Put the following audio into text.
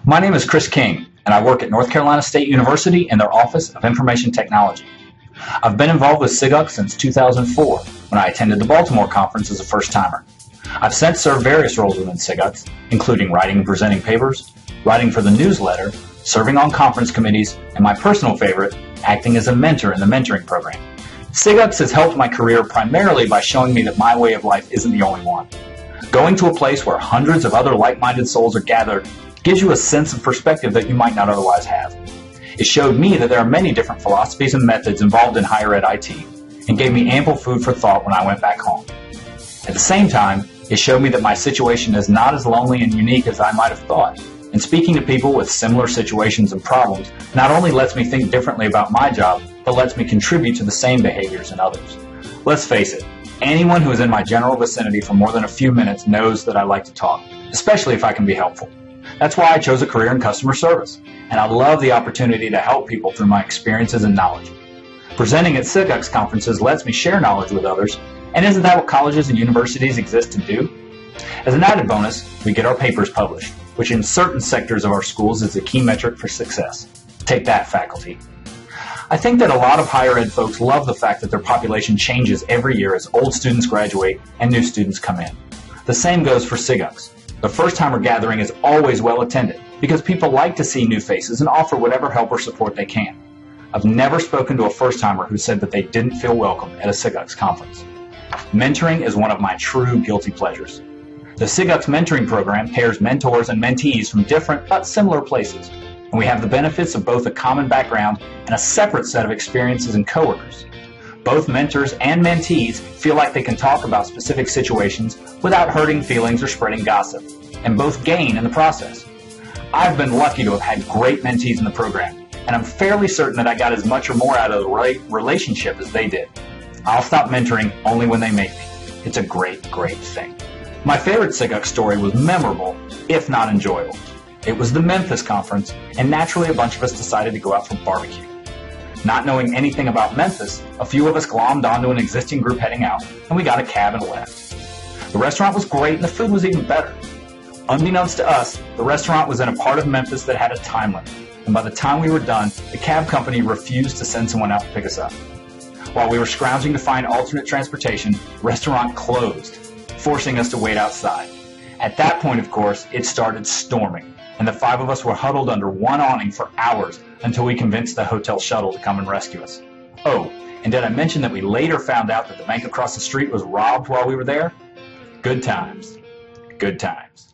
My name is Chris King, and I work at North Carolina State University in their Office of Information Technology. I've been involved with SIGUCCS since 2004, when I attended the Baltimore conference as a first-timer. I've since served various roles within SIGUCCS, including writing and presenting papers, writing for the newsletter, serving on conference committees, and my personal favorite, acting as a mentor in the mentoring program. SIGUCCS has helped my career primarily by showing me that my way of life isn't the only one. Going to a place where hundreds of other like-minded souls are gathered gives you a sense of perspective that you might not otherwise have. It showed me that there are many different philosophies and methods involved in higher ed IT, and gave me ample food for thought when I went back home. At the same time, it showed me that my situation is not as lonely and unique as I might have thought, and speaking to people with similar situations and problems not only lets me think differently about my job, but lets me contribute to the same behaviors in others. Let's face it, anyone who is in my general vicinity for more than a few minutes knows that I like to talk, especially if I can be helpful. That's why I chose a career in customer service, and I love the opportunity to help people through my experiences and knowledge. Presenting at SIGUCCS conferences lets me share knowledge with others, and isn't that what colleges and universities exist to do? As an added bonus, we get our papers published, which in certain sectors of our schools is a key metric for success. Take that, faculty. I think that a lot of higher ed folks love the fact that their population changes every year as old students graduate and new students come in. The same goes for SIGUCCS. The first-timer gathering is always well attended because people like to see new faces and offer whatever help or support they can. I've never spoken to a first-timer who said that they didn't feel welcome at a SIGUCCS conference. Mentoring is one of my true guilty pleasures. The SIGUCCS mentoring program pairs mentors and mentees from different but similar places, and we have the benefits of both a common background and a separate set of experiences and coworkers. Both mentors and mentees feel like they can talk about specific situations without hurting feelings or spreading gossip, and both gain in the process. I've been lucky to have had great mentees in the program, and I'm fairly certain that I got as much or more out of the relationship as they did. I'll stop mentoring only when they make me. It's a great, great thing. My favorite SIGUCCS story was memorable, if not enjoyable. It was the Memphis conference, and naturally a bunch of us decided to go out for barbecue. Not knowing anything about Memphis, a few of us glommed onto an existing group heading out, and we got a cab and left. The restaurant was great and the food was even better. Unbeknownst to us, the restaurant was in a part of Memphis that had a time limit, and by the time we were done, the cab company refused to send someone out to pick us up. While we were scrounging to find alternate transportation, the restaurant closed, forcing us to wait outside. At that point, of course, it started storming, and the five of us were huddled under one awning for hours until we convinced the hotel shuttle to come and rescue us. Oh, and did I mention that we later found out that the bank across the street was robbed while we were there? Good times. Good times.